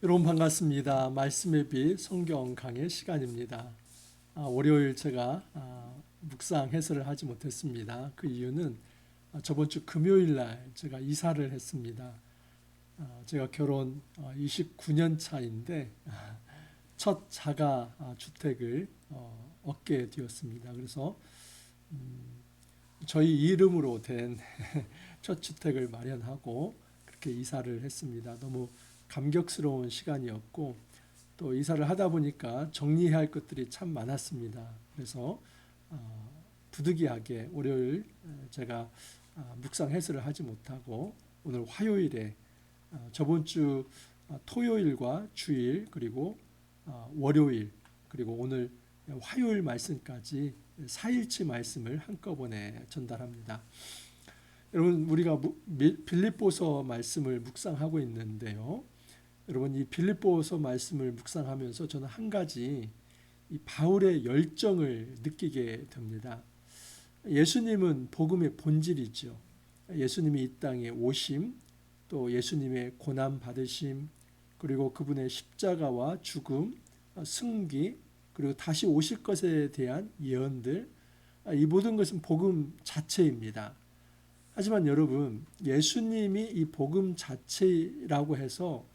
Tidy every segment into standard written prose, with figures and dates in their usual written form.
여러분 반갑습니다. 말씀의 빛 성경 강의 시간입니다. 월요일 제가 묵상 해설을 하지 못했습니다. 그 이유는 저번 주 금요일 날 제가 이사를 했습니다. 제가 결혼 29년 차인데 첫 자가 주택을 얻게 되었습니다. 그래서 저희 이름으로 된 첫 주택을 마련하고 그렇게 이사를 했습니다. 너무 감격스러운 시간이었고 또 이사를 하다 보니까 정리해야 할 것들이 참 많았습니다. 그래서 부득이하게 월요일 제가 묵상 해설을 하지 못하고 오늘 화요일에 저번 주 토요일과 주일 그리고 월요일 그리고 오늘 화요일 말씀까지 4일치 말씀을 한꺼번에 전달합니다. 여러분 우리가 빌립보서 말씀을 묵상하고 있는데요. 여러분 이 빌립보서 말씀을 묵상하면서 저는 한 가지 이 바울의 열정을 느끼게 됩니다. 예수님은 복음의 본질이죠. 예수님이 이 땅에 오심, 또 예수님의 고난 받으심, 그리고 그분의 십자가와 죽음, 승기, 그리고 다시 오실 것에 대한 예언들, 이 모든 것은 복음 자체입니다. 하지만 여러분, 예수님이 이 복음 자체라고 해서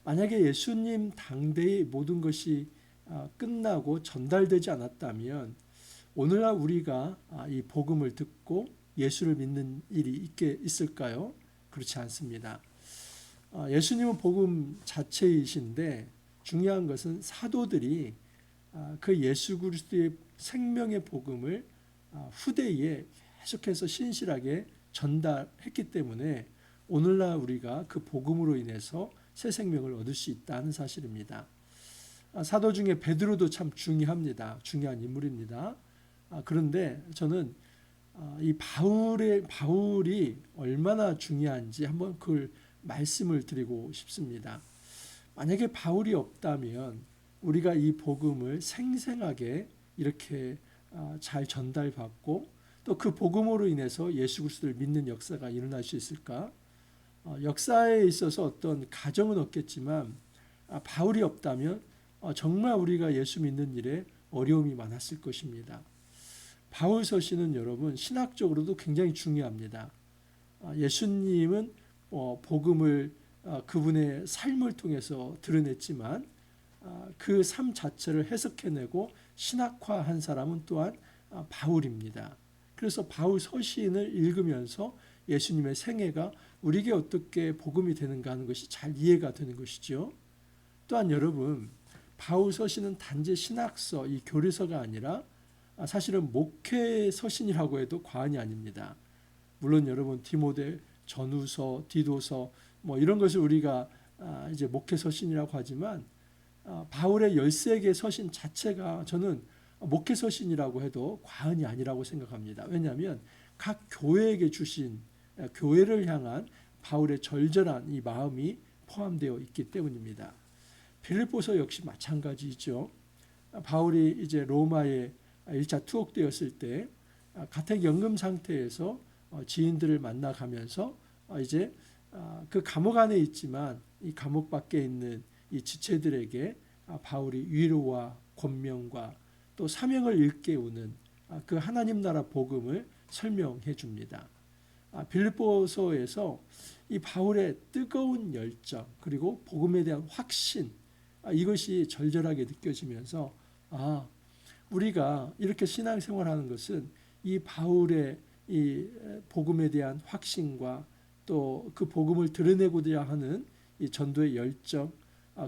만약에 예수님 당대의 모든 것이 끝나고 전달되지 않았다면 오늘날 우리가 이 복음을 듣고 예수를 믿는 일이 있을까요? 그렇지 않습니다. 예수님은 복음 자체이신데 중요한 것은 사도들이 그 예수 그리스도의 생명의 복음을 후대에 계속해서 신실하게 전달했기 때문에 오늘날 우리가 그 복음으로 인해서 새 생명을 얻을 수 있다는 사실입니다. 사도 중에 베드로도 참 중요합니다. 중요한 인물입니다. 그런데 저는 이 바울이 얼마나 중요한지 한번 그걸 말씀을 드리고 싶습니다. 만약에 바울이 없다면 우리가 이 복음을 생생하게 이렇게 잘 전달받고 또 그 복음으로 인해서 예수 그리스도를 믿는 역사가 일어날 수 있을까? 역사에 있어서 어떤 가정은 없겠지만 바울이 없다면 정말 우리가 예수 믿는 일에 어려움이 많았을 것입니다. 바울 서신은 여러분 신학적으로도 굉장히 중요합니다. 예수님은 복음을 그분의 삶을 통해서 드러냈지만 그 삶 자체를 해석해내고 신학화한 사람은 또한 바울입니다. 그래서 바울 서신을 읽으면서 예수님의 생애가 우리에게 어떻게 복음이 되는가 하는 것이 잘 이해가 되는 것이죠. 또한 여러분 바울 서신은 단지 신학서, 이 교리서가 아니라 사실은 목회 서신이라고 해도 과언이 아닙니다. 물론 여러분 디모데 전후서, 디도서 뭐 이런 것을 우리가 이제 목회 서신이라고 하지만 바울의 13개 서신 자체가 저는 목회 서신이라고 해도 과언이 아니라고 생각합니다. 왜냐하면 각 교회에게 주신 교회를 향한 바울의 절절한 이 마음이 포함되어 있기 때문입니다. 빌립보서 역시 마찬가지죠. 바울이 이제 로마에 1차 투옥되었을 때 가택연금 상태에서 지인들을 만나가면서 이제 그 감옥 안에 있지만 이 감옥 밖에 있는 이 지체들에게 바울이 위로와 권면과 또 사명을 일깨우는 그 하나님 나라 복음을 설명해 줍니다. 빌립보서에서 이 바울의 뜨거운 열정 그리고 복음에 대한 확신 이것이 절절하게 느껴지면서 우리가 이렇게 신앙생활하는 것은 이 바울의 이 복음에 대한 확신과 또 그 복음을 드러내고자 하는 이 전도의 열정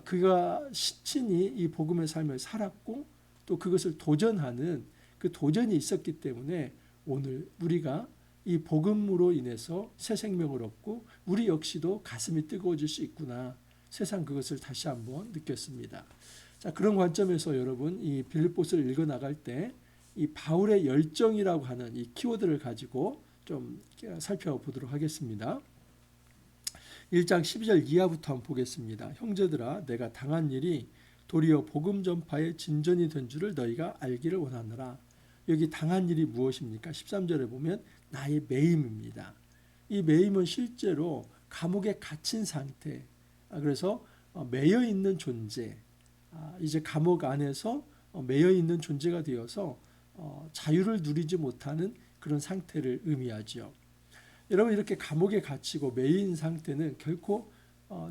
그가 친히 이 복음의 삶을 살았고 또 그것을 도전하는 그 도전이 있었기 때문에 오늘 우리가 이 복음으로 인해서 새 생명을 얻고 우리 역시도 가슴이 뜨거워질 수 있구나. 세상 그것을 다시 한번 느꼈습니다. 자, 그런 관점에서 여러분 이 빌립보서를 읽어 나갈 때 이 바울의 열정이라고 하는 이 키워드를 가지고 좀 살펴보도록 하겠습니다. 1장 12절 이하부터 한번 보겠습니다. 형제들아 내가 당한 일이 도리어 복음 전파의 진전이 된 줄을 너희가 알기를 원하노라. 여기 당한 일이 무엇입니까? 13절에 보면 나의 매임입니다. 이 매임은 실제로 감옥에 갇힌 상태. 그래서 매여 있는 존재, 이제 감옥 안에서 매여 있는 존재가 되어서 자유를 누리지 못하는 그런 상태를 의미하죠. 여러분, 이렇게 감옥에 갇히고 매인 상태는 결코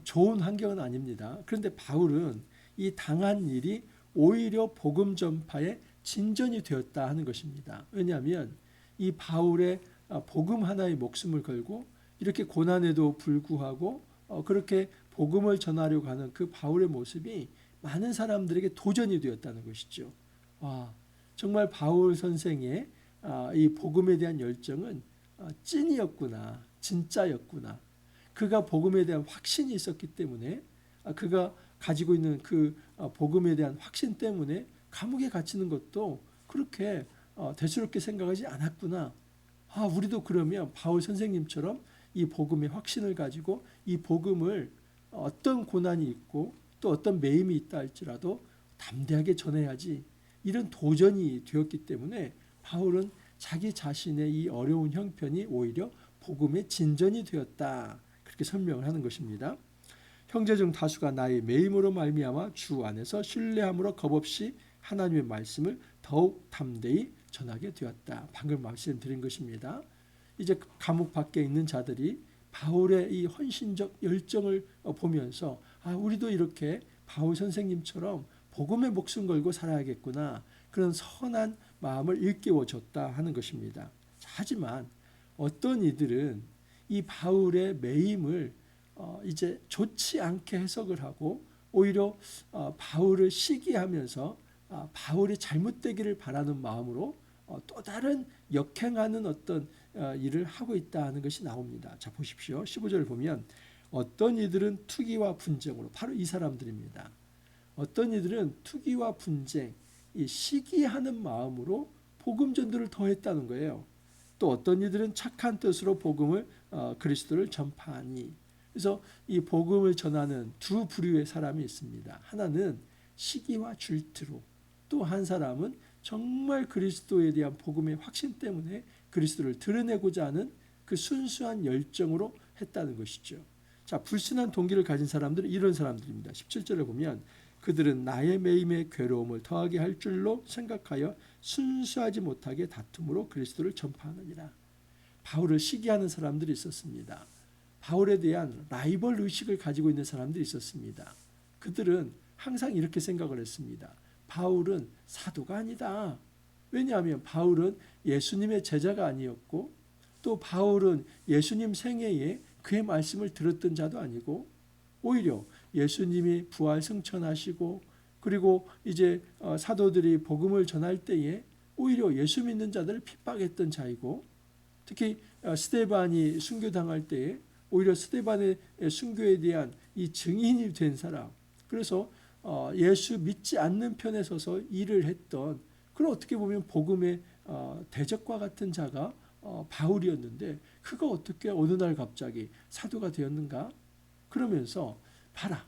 좋은 환경은 아닙니다. 그런데 바울은 이 당한 일이 오히려 복음 전파의 진전이 되었다 하는 것입니다. 왜냐하면 이 바울의 복음 하나의 목숨을 걸고 이렇게 고난에도 불구하고 그렇게 복음을 전하려고 하는 그 바울의 모습이 많은 사람들에게 도전이 되었다는 것이죠. 와, 정말 바울 선생의 이 복음에 대한 열정은 찐이었구나, 진짜였구나. 그가 복음에 대한 확신이 있었기 때문에 그가 가지고 있는 그 복음에 대한 확신 때문에 감옥에 갇히는 것도 그렇게 대수롭게 생각하지 않았구나. 우리도 그러면 바울 선생님처럼 이 복음의 확신을 가지고 이 복음을 어떤 고난이 있고 또 어떤 매임이 있다 할지라도 담대하게 전해야지, 이런 도전이 되었기 때문에 바울은 자기 자신의 이 어려운 형편이 오히려 복음의 진전이 되었다, 그렇게 설명을 하는 것입니다. 형제 중 다수가 나의 매임으로 말미암아 주 안에서 신뢰함으로 겁없이 하나님의 말씀을 더욱 담대히 전하게 되었다. 방금 말씀드린 것입니다. 이제 감옥 밖에 있는 자들이 바울의 이 헌신적 열정을 보면서 우리도 이렇게 바울 선생님처럼 복음에 목숨 걸고 살아야겠구나, 그런 선한 마음을 일깨워줬다 하는 것입니다. 하지만 어떤 이들은 이 바울의 매임을 이제 좋지 않게 해석을 하고 오히려 바울을 시기하면서 바울이 잘못되기를 바라는 마음으로 또 다른 역행하는 어떤 일을 하고 있다 하는 것이 나옵니다. 자, 보십시오. 15절을 보면 어떤 이들은 투기와 분쟁으로, 바로 이 사람들입니다. 어떤 이들은 투기와 분쟁, 이 시기하는 마음으로 복음 전도를 더했다는 거예요. 또 어떤 이들은 착한 뜻으로 복음을 그리스도를 전파하니. 그래서 이 복음을 전하는 두 부류의 사람이 있습니다. 하나는 시기와 질투로, 또 한 사람은 정말 그리스도에 대한 복음의 확신 때문에 그리스도를 드러내고자 하는 그 순수한 열정으로 했다는 것이죠. 자, 불순한 동기를 가진 사람들은 이런 사람들입니다. 17절에 보면 그들은 나의 매임에 괴로움을 더하게 할 줄로 생각하여 순수하지 못하게 다툼으로 그리스도를 전파하느니라. 바울을 시기하는 사람들이 있었습니다. 바울에 대한 라이벌 의식을 가지고 있는 사람들이 있었습니다. 그들은 항상 이렇게 생각을 했습니다. 바울은 사도가 아니다. 왜냐하면 바울은 예수님의 제자가 아니었고, 또 바울은 예수님 생애에 그의 말씀을 들었던 자도 아니고, 오히려 예수님이 부활 승천하시고 그리고 이제 사도들이 복음을 전할 때에 오히려 예수 믿는 자들을 핍박했던 자이고, 특히 스데반이 순교당할 때에 오히려 스데반의 순교에 대한 이 증인이 된 사람, 그래서 예수 믿지 않는 편에 서서 일을 했던, 그런 어떻게 보면 복음의 대적과 같은 자가 바울이었는데, 그가 어떻게 어느 날 갑자기 사도가 되었는가? 그러면서 봐라,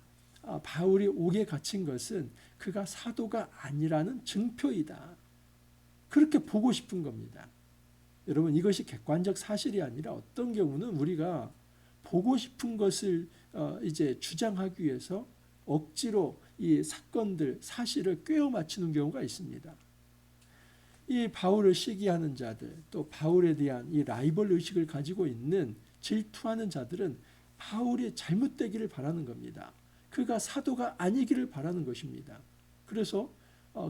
바울이 옥에 갇힌 것은 그가 사도가 아니라는 증표이다, 그렇게 보고 싶은 겁니다. 여러분, 이것이 객관적 사실이 아니라 어떤 경우는 우리가 보고 싶은 것을 이제 주장하기 위해서 억지로 이 사건들, 사실을 꿰어 맞추는 경우가 있습니다. 이 바울을 시기하는 자들, 또 바울에 대한 이 라이벌 의식을 가지고 있는 질투하는 자들은 바울이 잘못되기를 바라는 겁니다. 그가 사도가 아니기를 바라는 것입니다. 그래서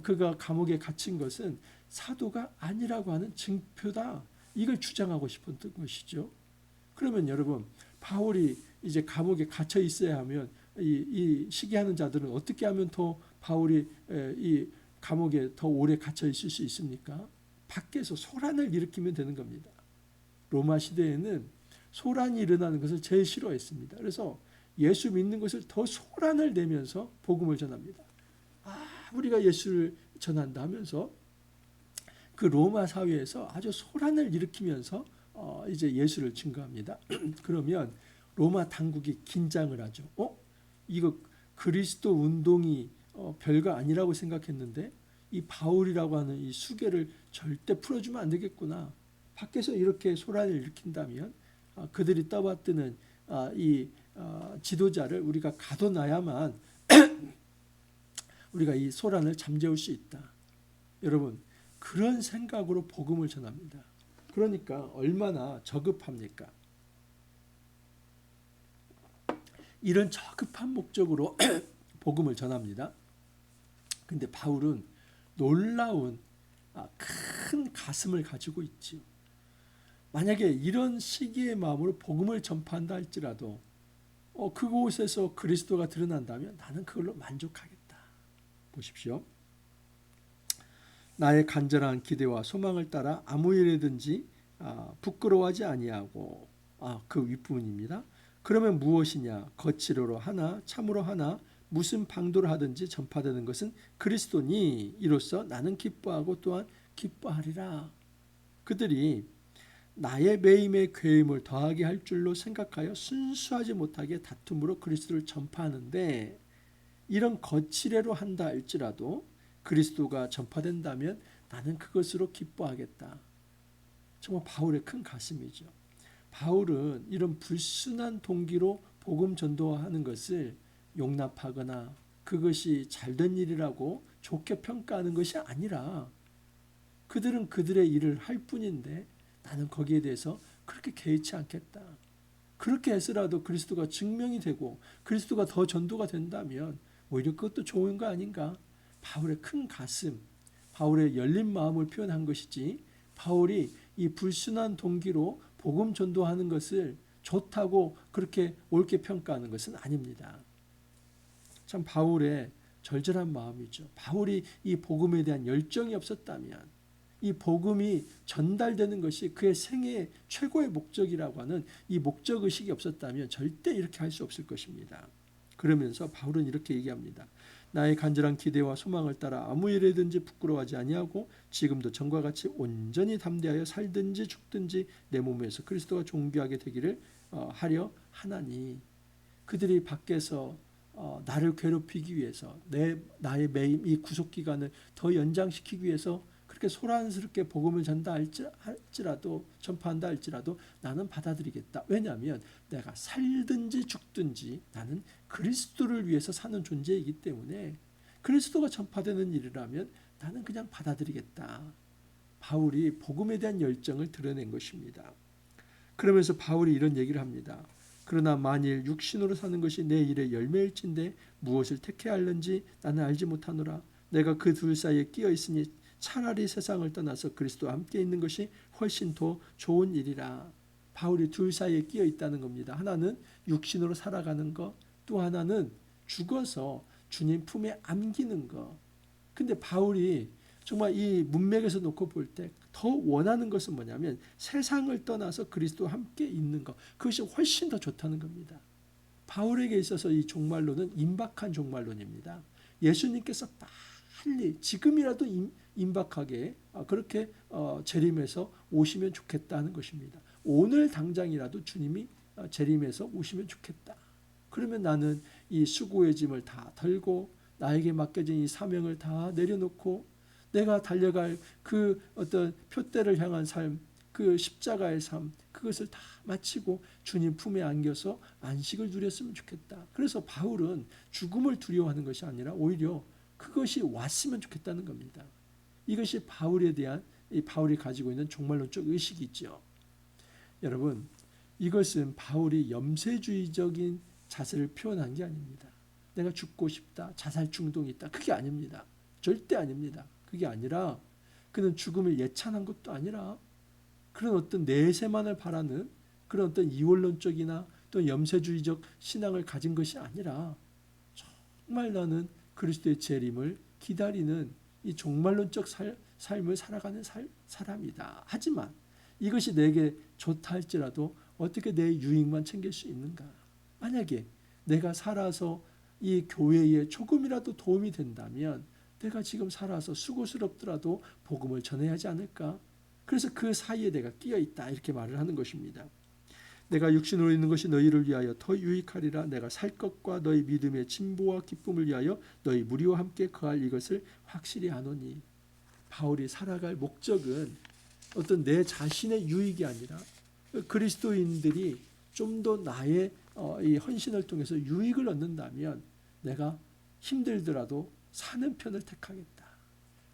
그가 감옥에 갇힌 것은 사도가 아니라고 하는 증표다, 이걸 주장하고 싶었던 것이죠. 그러면 여러분, 바울이 이제 감옥에 갇혀 있어야 하면 이 시기하는 자들은 어떻게 하면 더 바울이 이 감옥에 더 오래 갇혀 있을 수 있습니까? 밖에서 소란을 일으키면 되는 겁니다. 로마 시대에는 소란이 일어나는 것을 제일 싫어했습니다. 그래서 예수 믿는 것을 더 소란을 내면서 복음을 전합니다. 우리가 예수를 전한다 하면서 그 로마 사회에서 아주 소란을 일으키면서 이제 예수를 증거합니다. 그러면 로마 당국이 긴장을 하죠. 이거 그리스도 운동이 별거 아니라고 생각했는데 이 바울이라고 하는 이 수괴를 절대 풀어주면 안 되겠구나. 밖에서 이렇게 소란을 일으킨다면 그들이 떠받드는 이 지도자를 우리가 가둬놔야만 우리가 이 소란을 잠재울 수 있다. 여러분, 그런 생각으로 복음을 전합니다. 그러니까 얼마나 저급합니까? 이런 저급한 목적으로 복음을 전합니다. 근데 바울은 놀라운 큰 가슴을 가지고 있지요. 만약에 이런 시기의 마음으로 복음을 전파한다 할지라도 그곳에서 그리스도가 드러난다면 나는 그걸로 만족하겠다. 보십시오. 나의 간절한 기대와 소망을 따라 아무 일이든지 부끄러워하지 아니하고 그 윗부분입니다. 그러면 무엇이냐? 거칠어로 하나 참으로 하나 무슨 방도를 하든지 전파되는 것은 그리스도니 이로써 나는 기뻐하고 또한 기뻐하리라. 그들이 나의 매임에 괴임을 더하게 할 줄로 생각하여 순수하지 못하게 다툼으로 그리스도를 전파하는데 이런 거칠애로 한다 할지라도 그리스도가 전파된다면 나는 그것으로 기뻐하겠다. 정말 바울의 큰 가슴이죠. 바울은 이런 불순한 동기로 복음 전도하는 것을 용납하거나 그것이 잘된 일이라고 좋게 평가하는 것이 아니라 그들은 그들의 일을 할 뿐인데 나는 거기에 대해서 그렇게 개의치 않겠다. 그렇게 해서라도 그리스도가 증명이 되고 그리스도가 더 전도가 된다면 오히려 그것도 좋은 거 아닌가? 바울의 큰 가슴, 바울의 열린 마음을 표현한 것이지 바울이 이 불순한 동기로 복음 전도하는 것을 좋다고 그렇게 옳게 평가하는 것은 아닙니다. 참 바울의 절절한 마음이죠. 바울이 이 복음에 대한 열정이 없었다면 이 복음이 전달되는 것이 그의 생애의 최고의 목적이라고 하는 이 목적의식이 없었다면 절대 이렇게 할 수 없을 것입니다. 그러면서 바울은 이렇게 얘기합니다. 나의 간절한 기대와 소망을 따라 아무 일에든지 부끄러워하지 아니하고 지금도 전과 같이 온전히 담대하여 살든지 죽든지 내 몸에서 그리스도가 존귀하게 되기를 하려 하나니. 그들이 밖에서 나를 괴롭히기 위해서 나의 매임 이 구속기간을 더 연장시키기 위해서 그렇게 소란스럽게 복음을 전파한다 할지라도 나는 받아들이겠다. 왜냐하면 내가 살든지 죽든지 나는 그리스도를 위해서 사는 존재이기 때문에 그리스도가 전파되는 일이라면 나는 그냥 받아들이겠다. 바울이 복음에 대한 열정을 드러낸 것입니다. 그러면서 바울이 이런 얘기를 합니다. 그러나 만일 육신으로 사는 것이 내 일의 열매일진데 무엇을 택해야 할는지 나는 알지 못하노라. 내가 그 둘 사이에 끼어 있으니 차라리 세상을 떠나서 그리스도와 함께 있는 것이 훨씬 더 좋은 일이라. 바울이 둘 사이에 끼어 있다는 겁니다. 하나는 육신으로 살아가는 것, 또 하나는 죽어서 주님 품에 안기는 것. 근데 바울이 정말 이 문맥에서 놓고 볼 때 더 원하는 것은 뭐냐면 세상을 떠나서 그리스도와 함께 있는 것. 그것이 훨씬 더 좋다는 겁니다. 바울에게 있어서 이 종말론은 임박한 종말론입니다. 예수님께서 빨리 지금이라도 임박하게 그렇게 재림해서 오시면 좋겠다는 것입니다. 오늘 당장이라도 주님이 재림해서 오시면 좋겠다. 그러면 나는 이 수고의 짐을 다 덜고 나에게 맡겨진 이 사명을 다 내려놓고 내가 달려갈 그 어떤 표대를 향한 삶, 그 십자가의 삶, 그것을 다 마치고 주님 품에 안겨서 안식을 누렸으면 좋겠다. 그래서 바울은 죽음을 두려워하는 것이 아니라 오히려 그것이 왔으면 좋겠다는 겁니다. 이것이 바울에 대한 바울이 가지고 있는 종말론적 의식이죠. 여러분, 이것은 바울이 염세주의적인 자세를 표현한 게 아닙니다. 내가 죽고 싶다, 자살 충동이 있다. 그게 아닙니다. 절대 아닙니다. 그게 아니라 그는 죽음을 예찬한 것도 아니라 그런 어떤 내세만을 바라는 그런 어떤 이원론적이나 또 염세주의적 신앙을 가진 것이 아니라 정말 나는 그리스도의 재림을 기다리는 이 종말론적 삶을 살아가는 사람이다. 하지만 이것이 내게 좋다 할지라도 어떻게 내 유익만 챙길 수 있는가? 만약에 내가 살아서 이 교회에 조금이라도 도움이 된다면 내가 지금 살아서 수고스럽더라도 복음을 전해야 하지 않을까? 그래서 그 사이에 내가 끼어 있다 이렇게 말을 하는 것입니다. 내가 육신으로 있는 것이 너희를 위하여 더 유익하리라. 내가 살 것과 너희 믿음의 진보와 기쁨을 위하여 너희 무리와 함께 거할 이것을 확실히 아노니. 바울이 살아갈 목적은 어떤 내 자신의 유익이 아니라 그리스도인들이 좀 더 나의 이 헌신을 통해서 유익을 얻는다면 내가 힘들더라도 사는 편을 택하겠다.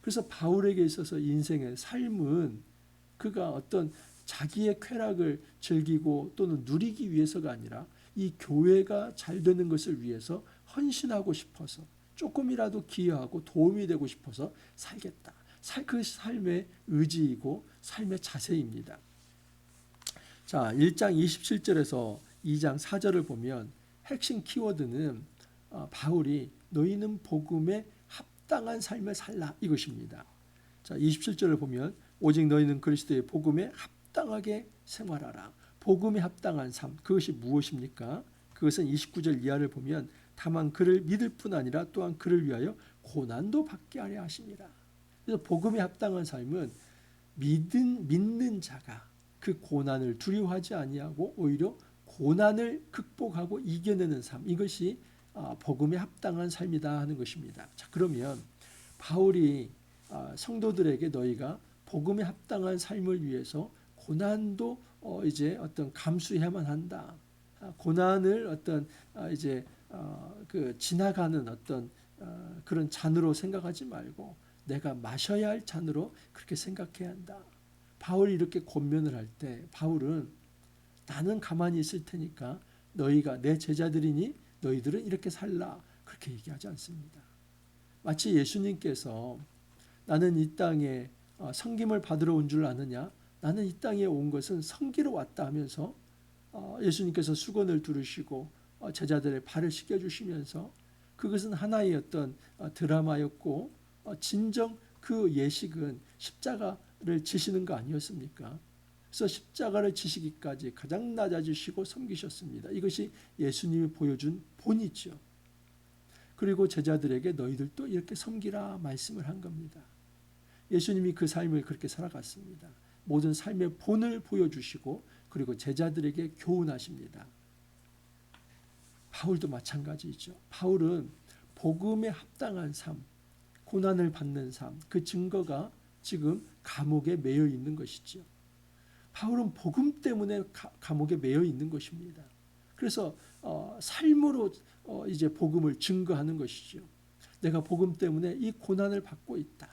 그래서 바울에게 있어서 인생의 삶은 그가 어떤 자기의 쾌락을 즐기고 또는 누리기 위해서가 아니라 이 교회가 잘 되는 것을 위해서 헌신하고 싶어서 조금이라도 기여하고 도움이 되고 싶어서 살겠다. 그 삶의 의지이고 삶의 자세입니다. 자, 1장 27절에서 2장 4절을 보면 핵심 키워드는 바울이 너희는 복음에 합당한 삶을 살라 이것입니다. 자, 27절을 보면 오직 너희는 그리스도의 복음에 합당하게 생활하라. 복음에 합당한 삶, 그것이 무엇입니까? 그것은 29절 이하를 보면 다만 그를 믿을 뿐 아니라 또한 그를 위하여 고난도 받게 하려 하심이라. 그래서 복음에 합당한 삶은 믿는 자가 그 고난을 두려워하지 아니하고 오히려 고난을 극복하고 이겨내는 삶, 이것이 복음에 합당한 삶이다 하는 것입니다. 자, 그러면 바울이 성도들에게 너희가 복음에 합당한 삶을 위해서 고난도 이제 어떤 감수해야만 한다. 고난을 어떤 이제 그 지나가는 어떤 그런 잔으로 생각하지 말고 내가 마셔야 할 잔으로 그렇게 생각해야 한다. 바울이 이렇게 권면을 할 때 바울은 나는 가만히 있을 테니까 너희가 내 제자들이니 너희들은 이렇게 살라 그렇게 얘기하지 않습니다. 마치 예수님께서 나는 이 땅에 섬김을 받으러 온 줄 아느냐? 나는 이 땅에 온 것은 섬기러 왔다 하면서 예수님께서 수건을 두르시고 제자들의 발을 씻겨주시면서 그것은 하나의 어떤 드라마였고 진정 그 예식은 십자가를 지시는 거 아니었습니까? 그래서 십자가를 지시기까지 가장 낮아지시고 섬기셨습니다. 이것이 예수님이 보여준 본이죠. 그리고 제자들에게 너희들도 이렇게 섬기라 말씀을 한 겁니다. 예수님이 그 삶을 그렇게 살아갔습니다. 모든 삶의 본을 보여주시고 그리고 제자들에게 교훈하십니다. 바울도 마찬가지죠. 바울은 복음에 합당한 삶, 고난을 받는 삶, 그 증거가 지금 감옥에 매여 있는 것이죠. 바울은 복음 때문에 감옥에 매여 있는 것입니다. 그래서 삶으로 이제 복음을 증거하는 것이죠. 내가 복음 때문에 이 고난을 받고 있다.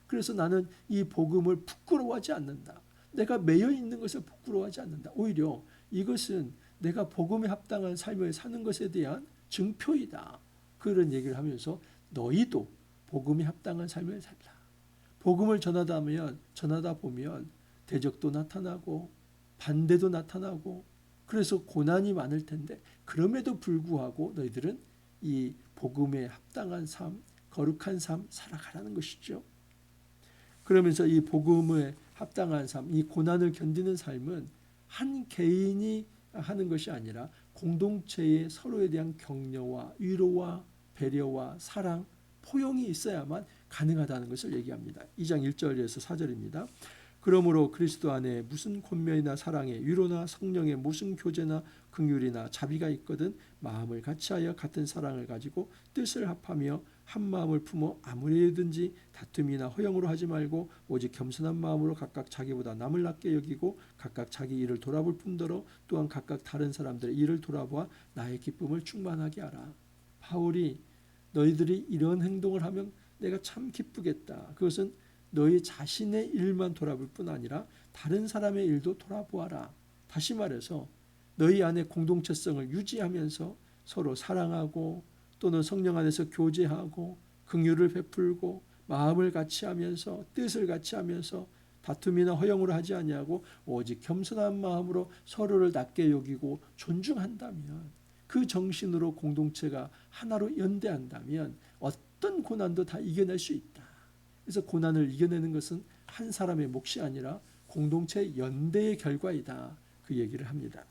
그래서 나는 이 복음을 부끄러워하지 않는다. 내가 매여 있는 것을 부끄러워하지 않는다. 오히려 이것은 내가 복음에 합당한 삶을 사는 것에 대한 증표이다. 그런 얘기를 하면서 너희도 복음에 합당한 삶을 살라. 복음을 전하다 보면 대적도 나타나고 반대도 나타나고 그래서 고난이 많을 텐데 그럼에도 불구하고 너희들은 이 복음에 합당한 삶, 거룩한 삶 살아가라는 것이죠. 그러면서 이 복음에 합당한 삶, 이 고난을 견디는 삶은 한 개인이 하는 것이 아니라 공동체의 서로에 대한 격려와 위로와 배려와 사랑, 포용이 있어야만 가능하다는 것을 얘기합니다. 2장 1절에서 4절입니다. 그러므로 그리스도 안에 무슨 권면이나 사랑에 위로나 성령의 무슨 교제나 긍휼이나 자비가 있거든 마음을 같이하여 같은 사랑을 가지고 뜻을 합하며 한 마음을 품어 아무리든지 다툼이나 허영으로 하지 말고 오직 겸손한 마음으로 각각 자기보다 남을 낮게 여기고 각각 자기 일을 돌아볼 뿐더러 또한 각각 다른 사람들의 일을 돌아보아 나의 기쁨을 충만하게 하라. 바울이 너희들이 이런 행동을 하면 내가 참 기쁘겠다. 그것은 너희 자신의 일만 돌아볼 뿐 아니라 다른 사람의 일도 돌아보아라. 다시 말해서 너희 안에 공동체성을 유지하면서 서로 사랑하고 또는 성령 안에서 교제하고 긍휼을 베풀고 마음을 같이 하면서 뜻을 같이 하면서 다툼이나 허영으로 하지 아니하고 오직 겸손한 마음으로 서로를 낮게 여기고 존중한다면 그 정신으로 공동체가 하나로 연대한다면 어떤 고난도 다 이겨낼 수 있다. 그래서 고난을 이겨내는 것은 한 사람의 몫이 아니라 공동체 연대의 결과이다. 그 얘기를 합니다.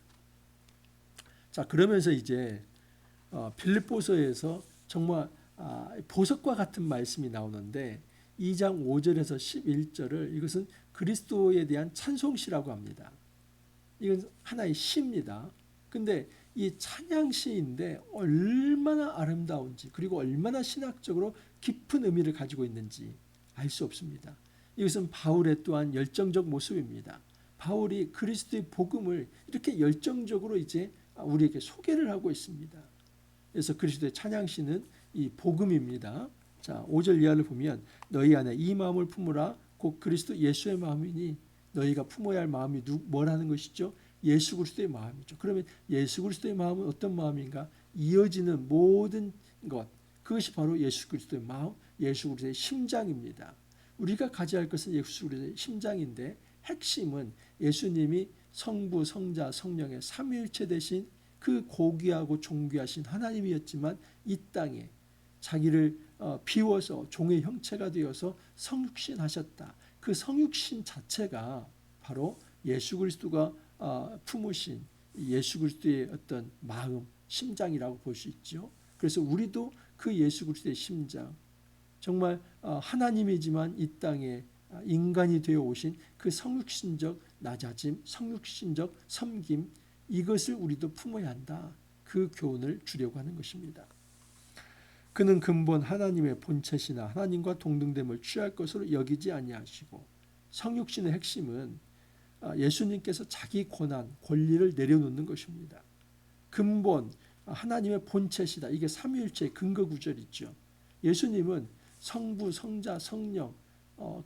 자, 그러면서 이제 빌립보서에서 정말 보석과 같은 말씀이 나오는데 2장 5절에서 11절을 이것은 그리스도에 대한 찬송시라고 합니다. 이건 하나의 시입니다. 근데 이 찬양시인데 얼마나 아름다운지 그리고 얼마나 신학적으로 깊은 의미를 가지고 있는지 알 수 없습니다. 이것은 바울의 또한 열정적 모습입니다. 바울이 그리스도의 복음을 이렇게 열정적으로 이제 우리에게 소개를 하고 있습니다. 그래서 그리스도의 찬양시는 이 복음입니다. 자, 5절 이하를 보면 너희 안에 이 마음을 품으라 곧 그리스도 예수의 마음이니 너희가 품어야 할 마음이 뭐라는 것이죠? 예수 그리스도의 마음이죠. 그러면 예수 그리스도의 마음은 어떤 마음인가? 이어지는 모든 것, 그것이 바로 예수 그리스도의 마음, 예수 그리스도의 심장입니다. 우리가 가져야 할 것은 예수 그리스도의 심장인데 핵심은 예수님이 성부, 성자, 성령의 삼위일체 되신 그 고귀하고 존귀하신 하나님이었지만 이 땅에 자기를 비워서 종의 형체가 되어서 성육신하셨다. 그 성육신 자체가 바로 예수 그리스도가 품으신 예수 그리스도의 어떤 마음, 심장이라고 볼 수 있죠. 그래서 우리도 그 예수 그리스도의 심장, 정말 하나님이지만 이 땅에 인간이 되어 오신 그 성육신적 낮아짐, 성육신적 섬김, 이것을 우리도 품어야 한다. 그 교훈을 주려고 하는 것입니다. 그는 근본 하나님의 본체시나 하나님과 동등됨을 취할 것으로 여기지 아니하시고, 성육신의 핵심은 예수님께서 자기 권한, 권리를 내려놓는 것입니다. 근본 하나님의 본체시다. 이게 삼위일체의 근거 구절이죠. 예수님은 성부, 성자, 성령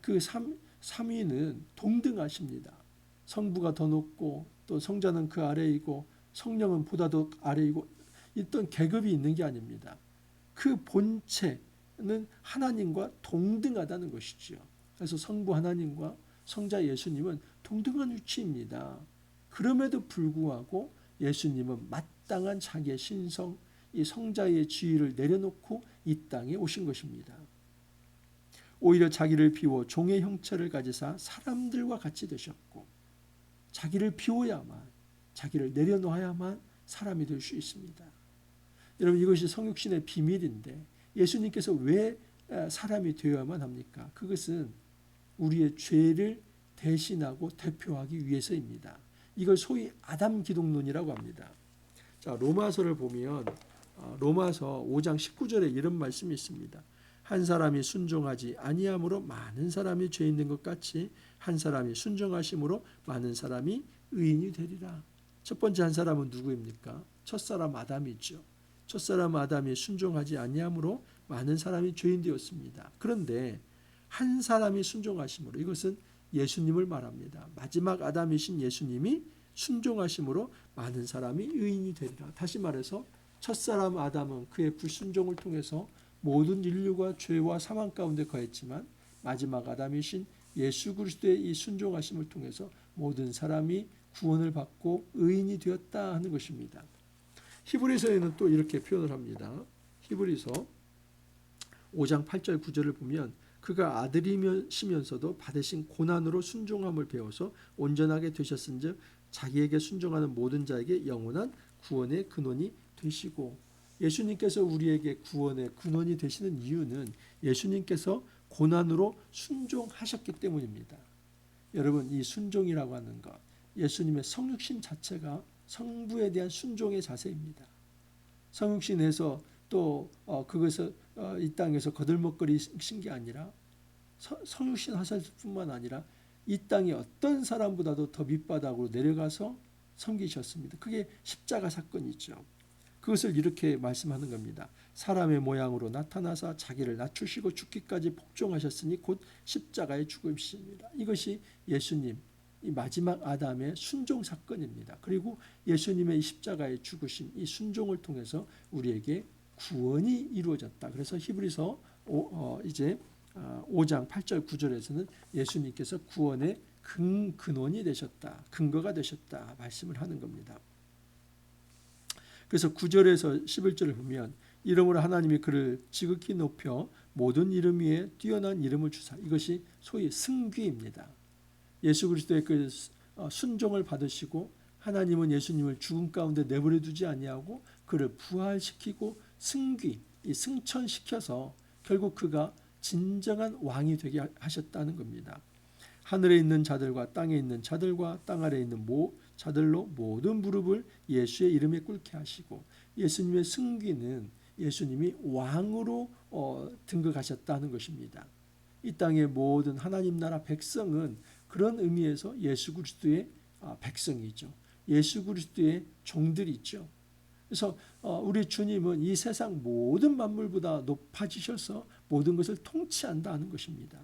그 삼위는 동등하십니다. 성부가 더 높고 또 성자는 그 아래이고 성령은 보다 더 아래이고 어떤 계급이 있는 게 아닙니다. 그 본체는 하나님과 동등하다는 것이죠. 그래서 성부 하나님과 성자 예수님은 동등한 위치입니다. 그럼에도 불구하고 예수님은 마땅한 자기의 신성, 이 성자의 지위를 내려놓고 이 땅에 오신 것입니다. 오히려 자기를 비워 종의 형체를 가지사 사람들과 같이 되셨고, 자기를 비워야만, 자기를 내려놓아야만 사람이 될 수 있습니다. 여러분, 이것이 성육신의 비밀인데 예수님께서 왜 사람이 되어야만 합니까? 그것은 우리의 죄를 대신하고 대표하기 위해서입니다. 이걸 소위 아담 기독론이라고 합니다. 자, 로마서를 보면 로마서 5장 19절에 이런 말씀이 있습니다. 한 사람이 순종하지 아니함으로 많은 사람이 죄 있는 것 같이 한 사람이 순종하심으로 많은 사람이 의인이 되리라. 첫 번째 한 사람은 누구입니까? 첫사람 아담이죠. 첫사람 아담이 순종하지 아니함으로 많은 사람이 죄인 되었습니다. 그런데 한 사람이 순종하심으로, 이것은 예수님을 말합니다. 마지막 아담이신 예수님이 순종하심으로 많은 사람이 의인이 되리라. 다시 말해서 첫사람 아담은 그의 불순종을 통해서 모든 인류가 죄와 사망 가운데 거했지만 마지막 아담이신 예수 그리스도의 이 순종하심을 통해서 모든 사람이 구원을 받고 의인이 되었다 하는 것입니다. 히브리서에는 또 이렇게 표현을 합니다. 히브리서 5장 8절 9절을 보면 그가 아들이시면서도 받으신 고난으로 순종함을 배워서 온전하게 되셨은즉 자기에게 순종하는 모든 자에게 영원한 구원의 근원이 되시고, 예수님께서 우리에게 구원의 근원이 되시는 이유는 예수님께서 고난으로 순종하셨기 때문입니다. 여러분, 이 순종이라고 하는 것, 예수님의 성육신 자체가 성부에 대한 순종의 자세입니다. 성육신에서 또 그것을 이 땅에서 거들먹거리신 게 아니라 성육신 하실 뿐만 아니라 이 땅의 어떤 사람보다도 더 밑바닥으로 내려가서 섬기셨습니다. 그게 십자가 사건이죠. 그것을 이렇게 말씀하는 겁니다. 사람의 모양으로 나타나사 자기를 낮추시고 죽기까지 복종하셨으니 곧 십자가의 죽음이십니다. 이것이 예수님, 이 마지막 아담의 순종 사건입니다. 그리고 예수님의 십자가의 죽으심, 이 순종을 통해서 우리에게 구원이 이루어졌다. 그래서 히브리서 이제 5장 8절 9절에서는 예수님께서 구원의 근원이 되셨다, 근거가 되셨다 말씀을 하는 겁니다. 그래서 9절에서 11절을 보면 이름으로 하나님이 그를 지극히 높여 모든 이름 위에 뛰어난 이름을 주사, 이것이 소위 승귀입니다. 예수 그리스도의 그 순종을 받으시고 하나님은 예수님을 죽음 가운데 내버려 두지 아니하고 그를 부활시키고 승귀, 승천시켜서 결국 그가 진정한 왕이 되게 하셨다는 겁니다. 하늘에 있는 자들과 땅에 있는 자들과 땅 아래에 있는 자들로 모든 무릎을 예수의 이름에 꿇게 하시고, 예수님의 승귀는 예수님이 왕으로 등극하셨다는 것입니다. 이 땅의 모든 하나님 나라 백성은 그런 의미에서 예수 그리스도의 백성이죠. 예수 그리스도의 종들이죠. 그래서 우리 주님은 이 세상 모든 만물보다 높아지셔서 모든 것을 통치한다는 것입니다.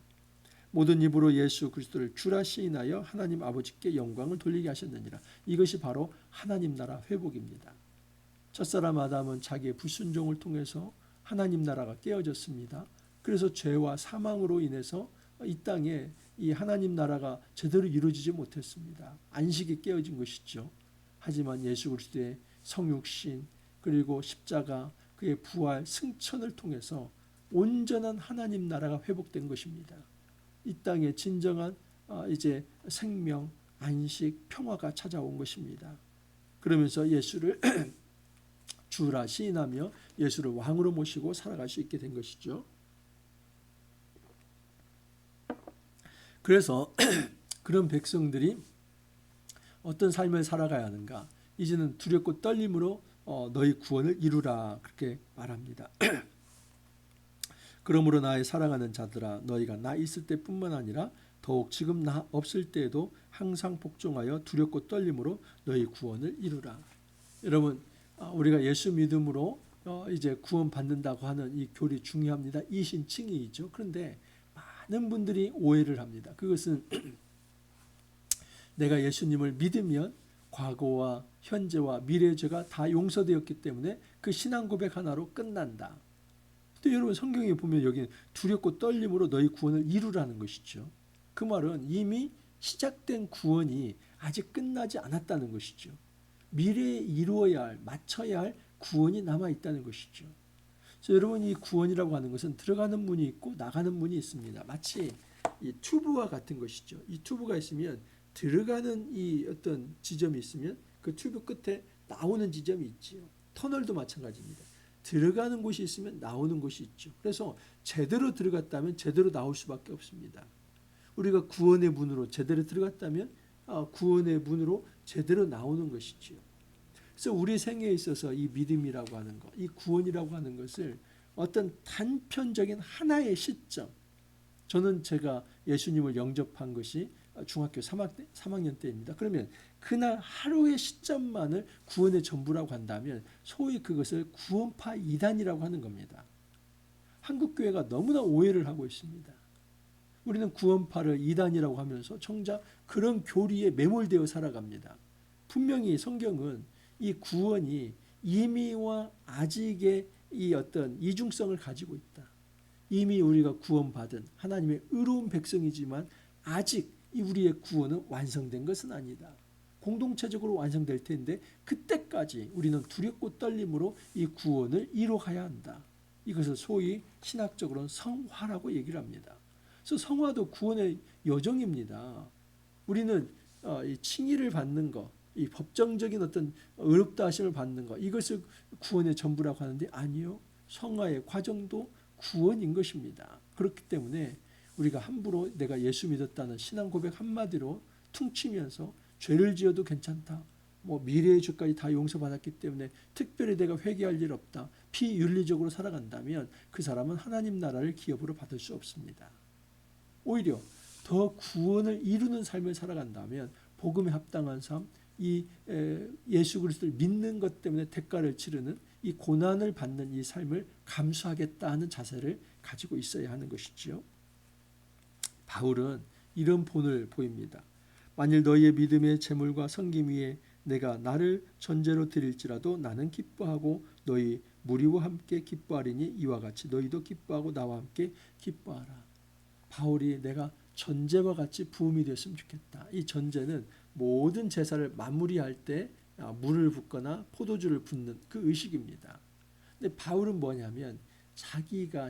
모든 입으로 예수 그리스도를 주라 시인하여 하나님 아버지께 영광을 돌리게 하셨느니라. 이것이 바로 하나님 나라 회복입니다. 첫사람 아담은 자기의 불순종을 통해서 하나님 나라가 깨어졌습니다. 그래서 죄와 사망으로 인해서 이 땅에 이 하나님 나라가 제대로 이루어지지 못했습니다. 안식이 깨어진 것이죠. 하지만 예수 그리스도의 성육신 그리고 십자가 그의 부활 승천을 통해서 온전한 하나님 나라가 회복된 것입니다. 이 땅에 진정한 이제 생명, 안식, 평화가 찾아온 것입니다. 그러면서 예수를 주라 시인하며 예수를 왕으로 모시고 살아갈 수 있게 된 것이죠. 그래서 그런 백성들이 어떤 삶을 살아가야 하는가? 이제는 두렵고 떨림으로 너희 구원을 이루라 그렇게 말합니다. 그러므로 나의 사랑하는 자들아 너희가 나 있을 때뿐만 아니라 더욱 지금 나 없을 때에도 항상 복종하여 두렵고 떨림으로 너희 구원을 이루라. 여러분 우리가 예수 믿음으로 이제 구원 받는다고 하는 이 교리 중요합니다. 이신칭의이죠. 그런데 많은 분들이 오해를 합니다. 그것은 내가 예수님을 믿으면 과거와 현재와 미래의 죄가 다 용서되었기 때문에 그 신앙 고백 하나로 끝난다. 또 여러분 성경에 보면 여기 두렵고 떨림으로 너희 구원을 이루라는 것이죠. 그 말은 이미 시작된 구원이 아직 끝나지 않았다는 것이죠. 미래에 이루어야 할, 마쳐야 할 구원이 남아있다는 것이죠. 그래서 여러분 이 구원이라고 하는 것은 들어가는 문이 있고 나가는 문이 있습니다. 마치 이 튜브와 같은 것이죠. 이 튜브가 있으면 들어가는 이 어떤 지점이 있으면 그 튜브 끝에 나오는 지점이 있지요. 터널도 마찬가지입니다. 들어가는 곳이 있으면 나오는 곳이 있죠. 그래서 제대로 들어갔다면 제대로 나올 수밖에 없습니다. 우리가 구원의 문으로 제대로 들어갔다면 구원의 문으로 제대로 나오는 것이지요. 그래서 우리 생애에 있어서 이 믿음이라고 하는 것, 이 구원이라고 하는 것을 어떤 단편적인 하나의 시점, 저는 제가 예수님을 영접한 것이 중학교 3학년 때입니다. 그러면 그날 하루의 시점만을 구원의 전부라고 한다면 소위 그것을 구원파 이단이라고 하는 겁니다. 한국교회가 너무나 오해를 하고 있습니다. 우리는 구원파를 이단이라고 하면서 정작 그런 교리에 매몰되어 살아갑니다. 분명히 성경은 이 구원이 이미와 아직의 이 어떤 이중성을 가지고 있다. 이미 우리가 구원받은 하나님의 의로운 백성이지만 아직 이 우리의 구원은 완성된 것은 아니다. 공동체적으로 완성될 텐데 그때까지 우리는 두렵고 떨림으로 이 구원을 이루어가야 한다. 이것을 소위 신학적으로는 성화라고 얘기를 합니다. 그래서 성화도 구원의 여정입니다. 우리는 이 칭의를 받는 것, 이 법정적인 어떤 의롭다 하심을 받는 것, 이것을 구원의 전부라고 하는데 아니요. 성화의 과정도 구원인 것입니다. 그렇기 때문에 우리가 함부로 내가 예수 믿었다는 신앙 고백 한마디로 퉁치면서 죄를 지어도 괜찮다. 미래의 죄까지 다 용서받았기 때문에 특별히 내가 회개할 일 없다. 비윤리적으로 살아간다면 그 사람은 하나님 나라를 기업으로 받을 수 없습니다. 오히려 더 구원을 이루는 삶을 살아간다면 복음에 합당한 삶, 이 예수 그리스도를 믿는 것 때문에 대가를 치르는 이 고난을 받는 이 삶을 감수하겠다 하는 자세를 가지고 있어야 하는 것이지요. 바울은 이런 본을 보입니다. 만일 너희의 믿음의 재물과 섬김 위에 내가 나를 전제로 드릴지라도 나는 기뻐하고 너희 무리와 함께 기뻐하리니 이와 같이 너희도 기뻐하고 나와 함께 기뻐하라. 바울이 내가 전제와 같이 부음이 됐으면 좋겠다. 이 전제는 모든 제사를 마무리할 때 물을 붓거나 포도주를 붓는 그 의식입니다. 근데 바울은 뭐냐면 자기가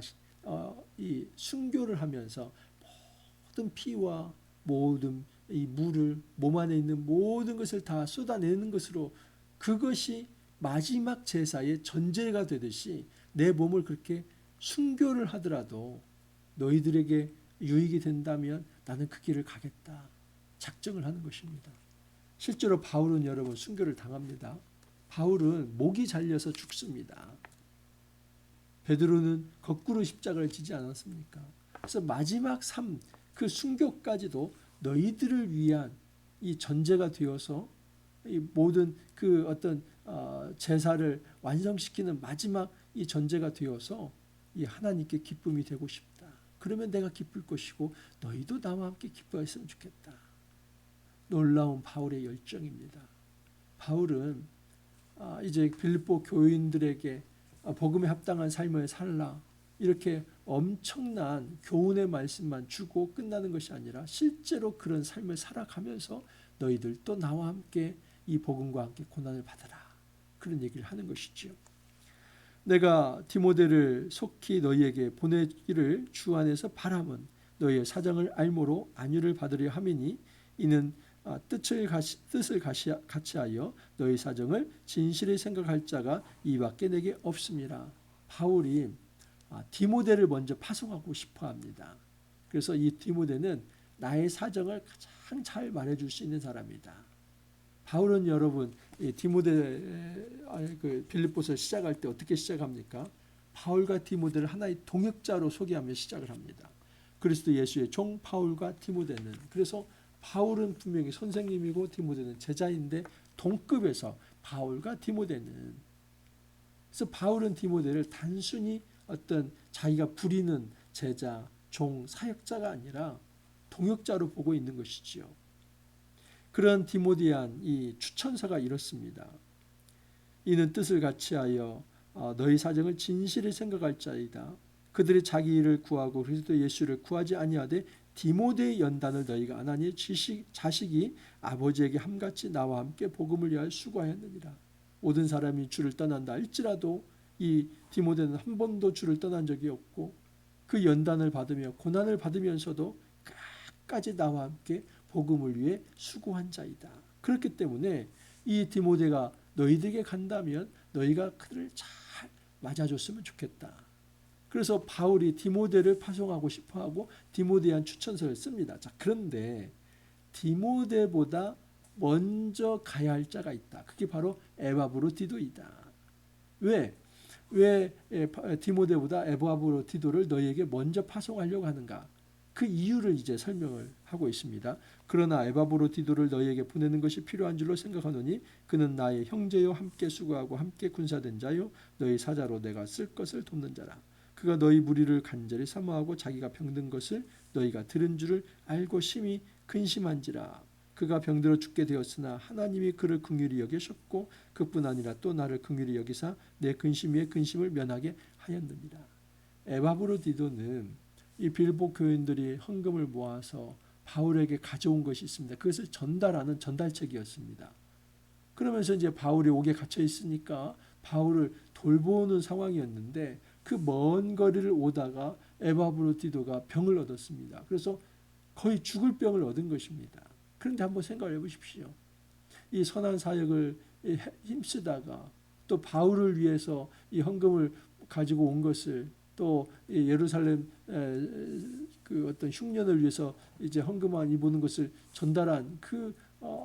이 순교를 하면서 모든 피와 모든 이 물을 몸 안에 있는 모든 것을 다 쏟아내는 것으로 그것이 마지막 제사의 전제가 되듯이 내 몸을 그렇게 순교를 하더라도 너희들에게 유익이 된다면 나는 그 길을 가겠다. 작정을 하는 것입니다. 실제로 바울은 여러분 순교를 당합니다. 바울은 목이 잘려서 죽습니다. 베드로는 거꾸로 십자가를 지지 않았습니까? 그래서 마지막 삶, 그 순교까지도 너희들을 위한 이 전제가 되어서 이 모든 그 어떤 제사를 완성시키는 마지막 이 전제가 되어서 이 하나님께 기쁨이 되고 싶다. 그러면 내가 기쁠 것이고 너희도 나와 함께 기뻐했으면 좋겠다. 놀라운 바울의 열정입니다. 바울은 이제 빌립보 교인들에게 복음에 합당한 삶을 살라 이렇게 엄청난 교훈의 말씀만 주고 끝나는 것이 아니라 실제로 그런 삶을 살아가면서 너희들도 나와 함께 이 복음과 함께 고난을 받아라. 그런 얘기를 하는 것이지요. 내가 디모데를 속히 너희에게 보내기를 주 안에서 바람은 너희의 사정을 알므로 안위를 받으려 함이니 이는 뜻을 같이하여 너희 사정을 진실히 생각할 자가 이밖에 내게 없습니다. 바울이 디모데를 먼저 파송하고 싶어 합니다. 그래서 이 디모데는 나의 사정을 가장 잘 말해줄 수 있는 사람이다. 바울은 여러분 디모데 빌립보서 시작할 때 어떻게 시작합니까? 바울과 디모데를 하나의 동역자로 소개하며 시작을 합니다. 그리스도 예수의 종 바울과 디모데는, 그래서 바울은 분명히 선생님이고 디모데는 제자인데 동급에서 바울과 디모데는, 그래서 바울은 디모데를 단순히 어떤 자기가 부리는 제자, 종, 사역자가 아니라 동역자로 보고 있는 것이지요. 그런 디모데한 이 추천서가 이렇습니다. 이는 뜻을 같이하여 너희 사정을 진실히 생각할 자이다. 그들이 자기 일을 구하고 그리스도 예수를 구하지 아니하되 디모데의 연단을 너희가 안 하니 자식이 아버지에게 함같이 나와 함께 복음을 위하여 수고하였느니라. 모든 사람이 주를 떠난다 할지라도 이 디모데는 한 번도 주를 떠난 적이 없고 그 연단을 받으며 고난을 받으면서도 끝까지 나와 함께 복음을 위해 수고한 자이다. 그렇기 때문에 이 디모데가 너희들에게 간다면 너희가 그들을 잘 맞아줬으면 좋겠다. 그래서 바울이 디모데를 파송하고 싶어하고 디모데한 추천서를 씁니다. 자, 그런데 디모데보다 먼저 가야 할 자가 있다. 그게 바로 에바브로디도이다. 왜 디모데보다 에바브로디도를 너희에게 먼저 파송하려고 하는가? 그 이유를 이제 설명을 하고 있습니다. 그러나 에바브로디도를 너희에게 보내는 것이 필요한 줄로 생각하노니 그는 나의 형제요 함께 수고하고 함께 군사된 자요 너희 사자로 내가 쓸 것을 돕는 자라. 그가 너희 무리를 간절히 사모하고 자기가 병든 것을 너희가 들은 줄을 알고 심히 근심한지라. 그가 병들어 죽게 되었으나 하나님이 그를 긍휼히 여기셨고 그뿐 아니라 또 나를 긍휼히 여기사 내 근심 위에 근심을 면하게 하였느니라. 에바브로디도는 이 빌립보 교인들이 헌금을 모아서 바울에게 가져온 것이 있습니다. 그것을 전달하는 전달책이었습니다. 그러면서 이제 바울이 옥에 갇혀 있으니까 바울을 돌보는 상황이었는데 그 먼 거리를 오다가 에바브로디도가 병을 얻었습니다. 그래서 거의 죽을 병을 얻은 것입니다. 그런데 한번 생각을 해보십시오. 이 선한 사역을 힘쓰다가 또 바울을 위해서 이 헌금을 가지고 온 것을 또 예루살렘 그 어떤 흉년을 위해서 이제 헌금한 입는 것을 전달한 그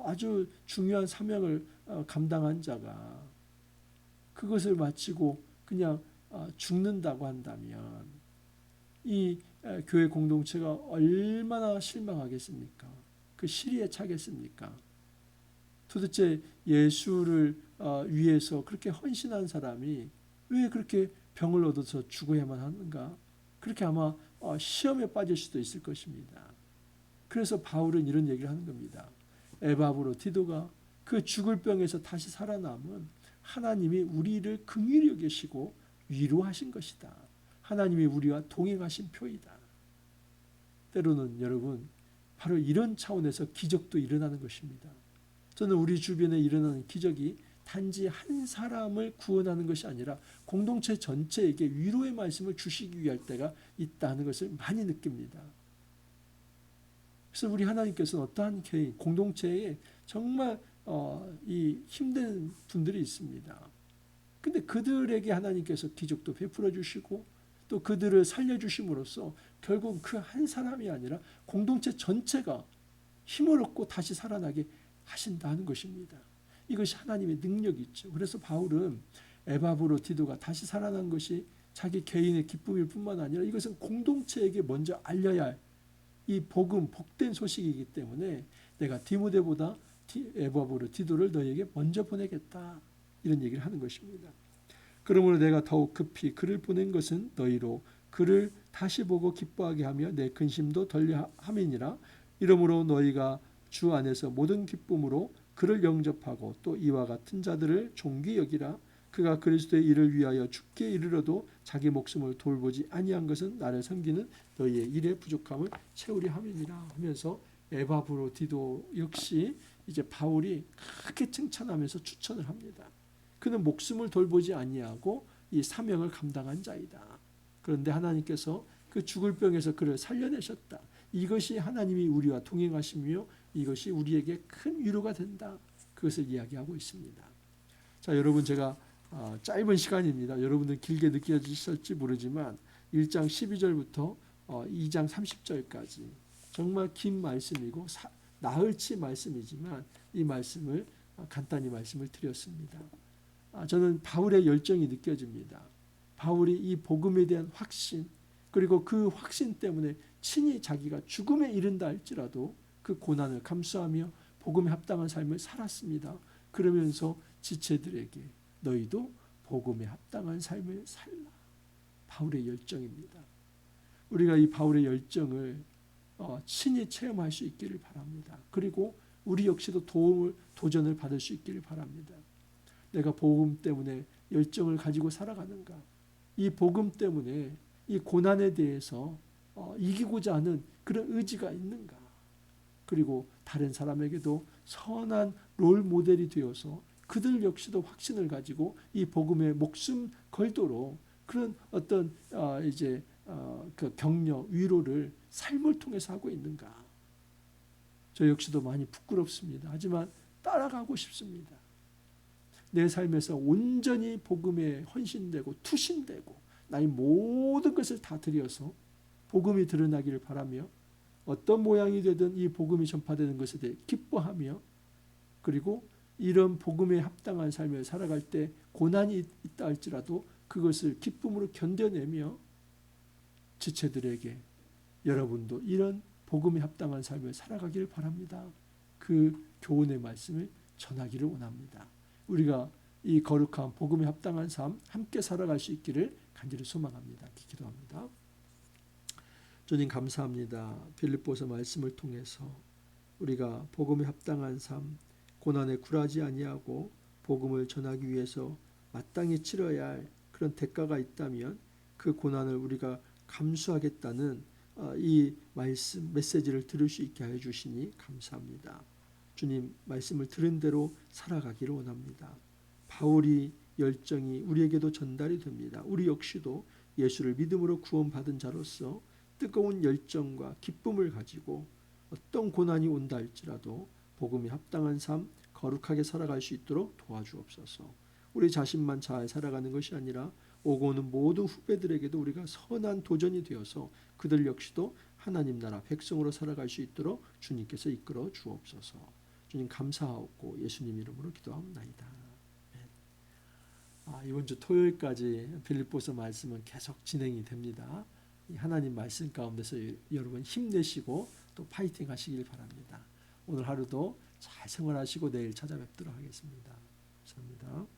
아주 중요한 사명을 감당한 자가 그것을 마치고 그냥 죽는다고 한다면 이 교회 공동체가 얼마나 실망하겠습니까? 그 시리에 차겠습니까? 도대체 예수를 위해서 그렇게 헌신한 사람이 왜 그렇게 병을 얻어서 죽어야만 하는가? 그렇게 아마 시험에 빠질 수도 있을 것입니다. 그래서 바울은 이런 얘기를 하는 겁니다. 에바브로디도가 그 죽을 병에서 다시 살아남은 하나님이 우리를 긍휼히 여기시고 위로하신 것이다. 하나님이 우리와 동행하신 표이다. 때로는 여러분 바로 이런 차원에서 기적도 일어나는 것입니다. 저는 우리 주변에 일어나는 기적이 단지 한 사람을 구원하는 것이 아니라 공동체 전체에게 위로의 말씀을 주시기 위할 때가 있다는 것을 많이 느낍니다. 그래서 우리 하나님께서는 어떠한 개인, 공동체에 정말 이 힘든 분들이 있습니다. 근데 그들에게 하나님께서 기적도 베풀어 주시고 또 그들을 살려주심으로써 결국 그 한 사람이 아니라 공동체 전체가 힘을 얻고 다시 살아나게 하신다는 것입니다. 이것이 하나님의 능력이죠. 그래서 바울은 에바브로디도가 다시 살아난 것이 자기 개인의 기쁨일 뿐만 아니라 이것은 공동체에게 먼저 알려야 할 이 복음, 복된 소식이기 때문에 내가 디모데보다 에바브로 디도를 너희에게 먼저 보내겠다. 이런 얘기를 하는 것입니다. 그러므로 내가 더욱 급히 그를 보낸 것은 너희로 그를 다시 보고 기뻐하게 하며 내 근심도 덜려 함이니라. 이러므로 너희가 주 안에서 모든 기쁨으로 그를 영접하고 또 이와 같은 자들을 존귀 여기라. 그가 그리스도의 일을 위하여 죽게 이르러도 자기 목숨을 돌보지 아니한 것은 나를 섬기는 너희의 일의 부족함을 채우려 함이니라 하면서 에바브로디도 역시 이제 바울이 크게 칭찬하면서 추천을 합니다. 그는 목숨을 돌보지 아니하고 이 사명을 감당한 자이다. 그런데 하나님께서 그 죽을 병에서 그를 살려내셨다. 이것이 하나님이 우리와 동행하시며 이것이 우리에게 큰 위로가 된다. 그것을 이야기하고 있습니다. 자, 여러분 제가 짧은 시간입니다. 여러분들 길게 느껴지실지 모르지만 1장 12절부터 2장 30절까지 정말 긴 말씀이고 나흘치 말씀이지만 이 말씀을 간단히 말씀을 드렸습니다. 저는 바울의 열정이 느껴집니다. 바울이 이 복음에 대한 확신 그리고 그 확신 때문에 친히 자기가 죽음에 이른다 할지라도 그 고난을 감수하며 복음에 합당한 삶을 살았습니다. 그러면서 지체들에게 너희도 복음에 합당한 삶을 살라. 바울의 열정입니다. 우리가 이 바울의 열정을 친히 체험할 수 있기를 바랍니다. 그리고 우리 역시도 도전을 받을 수 있기를 바랍니다. 내가 복음 때문에 열정을 가지고 살아가는가? 이 복음 때문에 이 고난에 대해서 이기고자 하는 그런 의지가 있는가? 그리고 다른 사람에게도 선한 롤 모델이 되어서 그들 역시도 확신을 가지고 이 복음에 목숨 걸도록 그런 어떤 그 격려, 위로를 삶을 통해서 하고 있는가? 저 역시도 많이 부끄럽습니다. 하지만 따라가고 싶습니다. 내 삶에서 온전히 복음에 헌신되고 투신되고 나의 모든 것을 다 드려서 복음이 드러나기를 바라며 어떤 모양이 되든 이 복음이 전파되는 것에 대해 기뻐하며 그리고 이런 복음에 합당한 삶을 살아갈 때 고난이 있다 할지라도 그것을 기쁨으로 견뎌내며 지체들에게 여러분도 이런 복음에 합당한 삶을 살아가기를 바랍니다. 그 교훈의 말씀을 전하기를 원합니다. 우리가 이 거룩한 복음에 합당한 삶 함께 살아갈 수 있기를 간절히 소망합니다. 기도합니다. 주님 감사합니다. 빌립보서 말씀을 통해서 우리가 복음에 합당한 삶, 고난에 굴하지 아니하고 복음을 전하기 위해서 마땅히 치러야 할 그런 대가가 있다면 그 고난을 우리가 감수하겠다는 이 말씀, 메시지를 들을 수 있게 해 주시니 감사합니다. 주님 말씀을 들은 대로 살아가기를 원합니다. 바울이 열정이 우리에게도 전달이 됩니다. 우리 역시도 예수를 믿음으로 구원받은 자로서 뜨거운 열정과 기쁨을 가지고 어떤 고난이 온다 할지라도 복음에 합당한 삶, 거룩하게 살아갈 수 있도록 도와주옵소서. 우리 자신만 잘 살아가는 것이 아니라 오고 오는 모든 후배들에게도 우리가 선한 도전이 되어서 그들 역시도 하나님 나라 백성으로 살아갈 수 있도록 주님께서 이끌어 주옵소서. 주님 감사하옵고 예수님 이름으로 기도합니다. 이번 주 토요일까지 빌립보서 말씀은 계속 진행이 됩니다. 하나님 말씀 가운데서 여러분 힘내시고 또 파이팅 하시길 바랍니다. 오늘 하루도 잘 생활하시고 내일 찾아뵙도록 하겠습니다. 감사합니다.